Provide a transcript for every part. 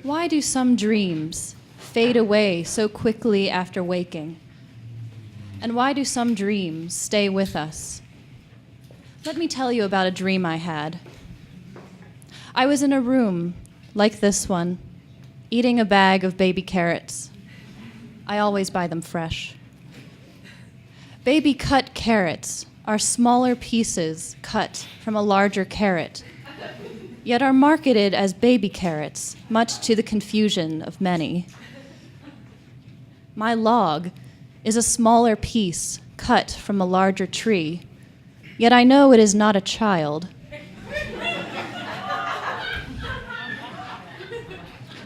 Why do some dreams fade away so quickly after waking? And why do some dreams stay with us? Let me tell you about a dream I had. I was in a room like this one, eating a bag of baby carrots. I always buy them fresh. Baby cut carrots are smaller pieces cut from a larger carrot, yet are marketed as baby carrots, much to the confusion of many. My log is a smaller piece cut from a larger tree, yet I know it is not a child.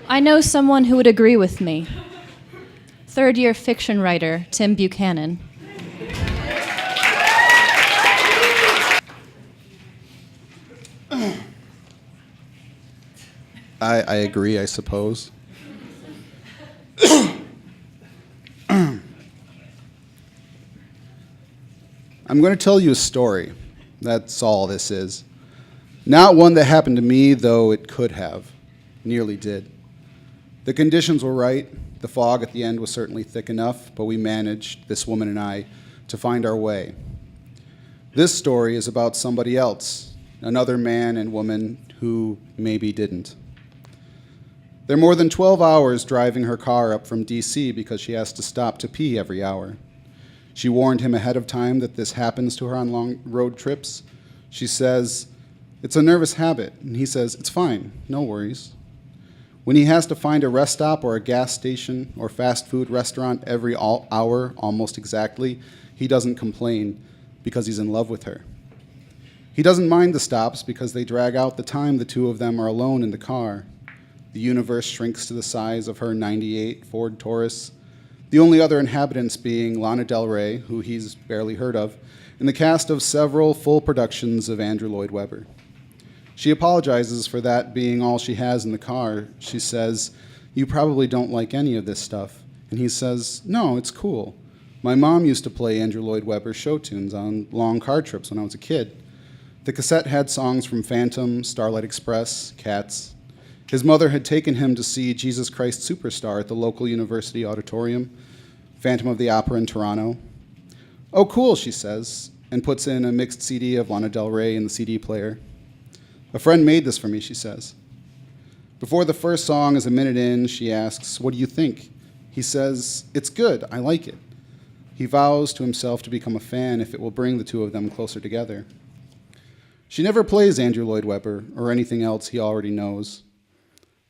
I know someone who would agree with me. Third-year fiction writer Tim Buchanan. I agree, I suppose. I'm going to tell you a story. That's all this is. Not one that happened to me, though it could have. Nearly did. The conditions were right. The fog at the end was certainly thick enough, but we managed, this woman and I, to find our way. This story is about somebody else, another man and woman who maybe didn't. They're more than 12 hours driving her car up from D.C. because she has to stop to pee every hour. She warned him ahead of time that this happens to her on long road trips. She says, "It's a nervous habit," and he says, "It's fine, no worries." When he has to find a rest stop or a gas station or fast food restaurant every hour, almost exactly, he doesn't complain because he's in love with her. He doesn't mind the stops because they drag out the time the two of them are alone in the car. The universe shrinks to the size of her '98 Ford Taurus, the only other inhabitants being Lana Del Rey, who he's barely heard of, and the cast of several full productions of Andrew Lloyd Webber. She apologizes for that being all she has in the car. She says, "You probably don't like any of this stuff." And he says, "No, it's cool. My mom used to play Andrew Lloyd Webber show tunes on long car trips when I was a kid. The cassette had songs from Phantom, Starlight Express, Cats. His mother had taken him to see Jesus Christ Superstar at the local university auditorium, Phantom of the Opera in Toronto. Oh, cool," she says, and puts in a mixed CD of Lana Del Rey in the CD player. "A friend made this for me," she says. Before the first song is a minute in, she asks, "What do you think?" He says, "It's good, I like it." He vows to himself to become a fan if it will bring the two of them closer together. She never plays Andrew Lloyd Webber or anything else he already knows.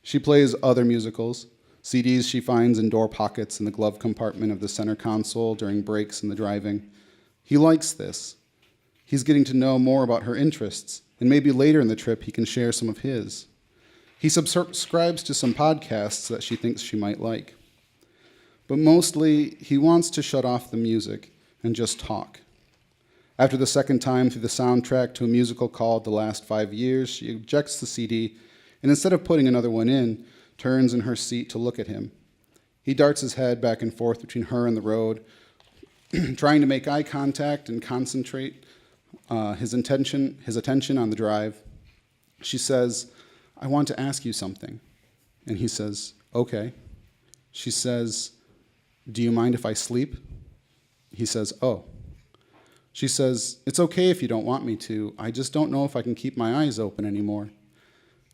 She plays other musicals, CDs she finds in door pockets in the glove compartment of the center console during breaks in the driving. He likes this. He's getting to know more about her interests, and maybe later in the trip he can share some of his. He subscribes to some podcasts that she thinks she might like. But mostly, he wants to shut off the music and just talk. After the second time through the soundtrack to a musical called The Last 5 Years, she ejects the CD, and instead of putting another one in, turns in her seat to look at him. He darts his head back and forth between her and the road, trying to make eye contact and concentrate his attention on the drive. She says, "I want to ask you something." And he says, "Okay." She says, "Do you mind if I sleep?" He says, "Oh." She says, "It's okay if you don't want me to. I just don't know if I can keep my eyes open anymore."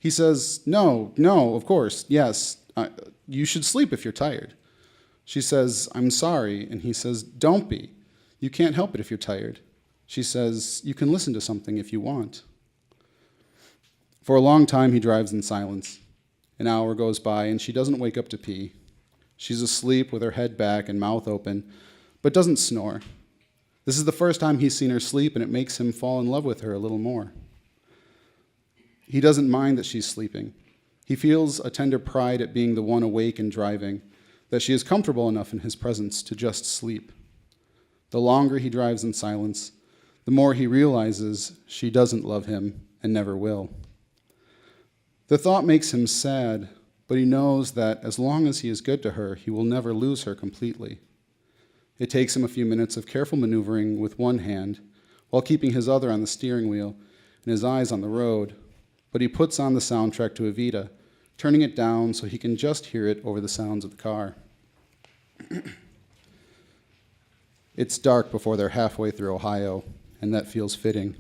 He says, No, of course, yes. You should sleep if you're tired." She says, "I'm sorry." And he says, "Don't be. You can't help it if you're tired." She says, "You can listen to something if you want." For a long time, he drives in silence. An hour goes by, and she doesn't wake up to pee. She's asleep with her head back and mouth open, but doesn't snore. This is the first time he's seen her sleep, and it makes him fall in love with her a little more. He doesn't mind that she's sleeping. He feels a tender pride at being the one awake and driving, that she is comfortable enough in his presence to just sleep. The longer he drives in silence, the more he realizes she doesn't love him and never will. The thought makes him sad, but he knows that as long as he is good to her, he will never lose her completely. It takes him a few minutes of careful maneuvering with one hand, while keeping his other on the steering wheel and his eyes on the road, but he puts on the soundtrack to Evita, turning it down so he can just hear it over the sounds of the car. It's dark before they're halfway through Ohio, and that feels fitting.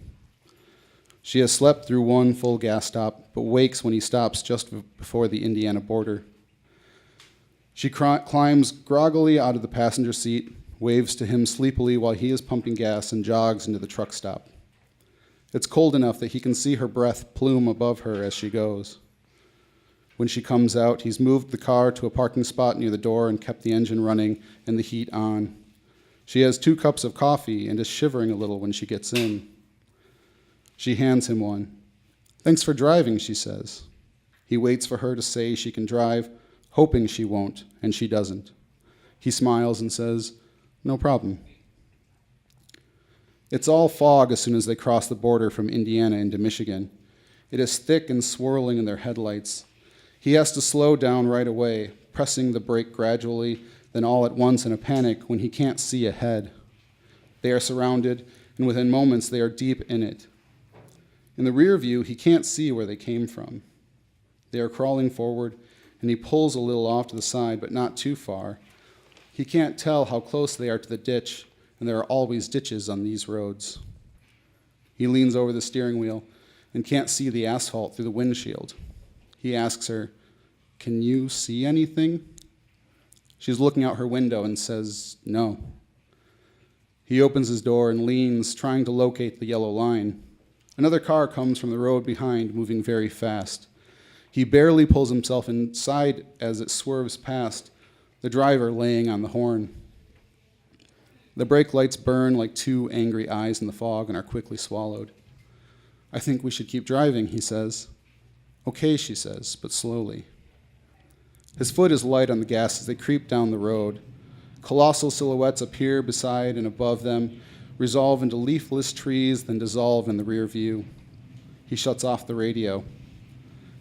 She has slept through one full gas stop, but wakes when he stops just before the Indiana border. She climbs groggily out of the passenger seat, waves to him sleepily while he is pumping gas, and jogs into the truck stop. It's cold enough that he can see her breath plume above her as she goes. When she comes out, he's moved the car to a parking spot near the door and kept the engine running and the heat on. She has 2 cups of coffee and is shivering a little when she gets in. She hands him one. "Thanks for driving," she says. He waits for her to say she can drive, hoping she won't, and she doesn't. He smiles and says, "No problem." It's all fog as soon as they cross the border from Indiana into Michigan. It is thick and swirling in their headlights. He has to slow down right away, pressing the brake gradually, then all at once in a panic when he can't see ahead. They are surrounded, and within moments they are deep in it. In the rear view, he can't see where they came from. They are crawling forward, and he pulls a little off to the side, but not too far. He can't tell how close they are to the ditch, and there are always ditches on these roads. He leans over the steering wheel and can't see the asphalt through the windshield. He asks her, "Can you see anything?" She's looking out her window and says, "No." He opens his door and leans, trying to locate the yellow line. Another car comes from the road behind, moving very fast. He barely pulls himself inside as it swerves past, the driver laying on the horn. The brake lights burn like 2 angry eyes in the fog and are quickly swallowed. "I think we should keep driving," he says. "Okay," she says, but slowly. His foot is light on the gas as they creep down the road. Colossal silhouettes appear beside and above them, resolve into leafless trees, then dissolve in the rear view. He shuts off the radio.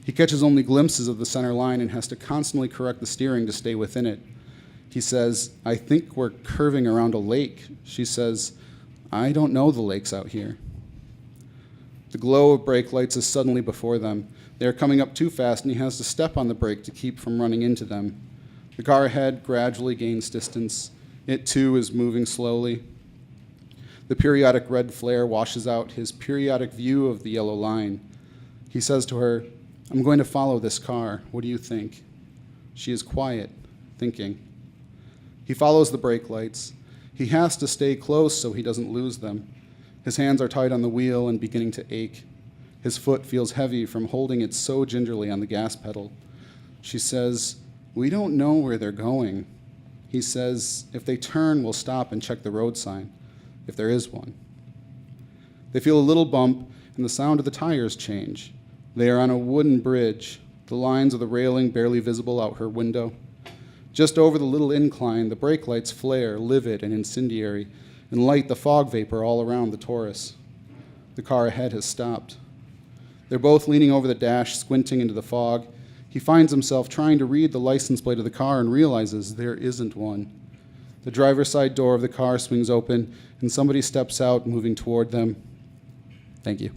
He catches only glimpses of the center line and has to constantly correct the steering to stay within it. He says, "I think we're curving around a lake." She says, "I don't know the lakes out here." The glow of brake lights is suddenly before them. They are coming up too fast, and he has to step on the brake to keep from running into them. The car ahead gradually gains distance. It, too, is moving slowly. The periodic red flare washes out his periodic view of the yellow line. He says to her, "I'm going to follow this car. What do you think?" She is quiet, thinking. He follows the brake lights. He has to stay close so he doesn't lose them. His hands are tight on the wheel and beginning to ache. His foot feels heavy from holding it so gingerly on the gas pedal. She says, "We don't know where they're going." He says, "If they turn, we'll stop and check the road sign, if there is one." They feel a little bump, and the sound of the tires change. They are on a wooden bridge, the lines of the railing barely visible out her window. Just over the little incline, the brake lights flare, livid and incendiary, and light the fog vapor all around the Taurus. The car ahead has stopped. They're both leaning over the dash, squinting into the fog. He finds himself trying to read the license plate of the car and realizes there isn't one. The driver's side door of the car swings open, and somebody steps out, moving toward them. Thank you.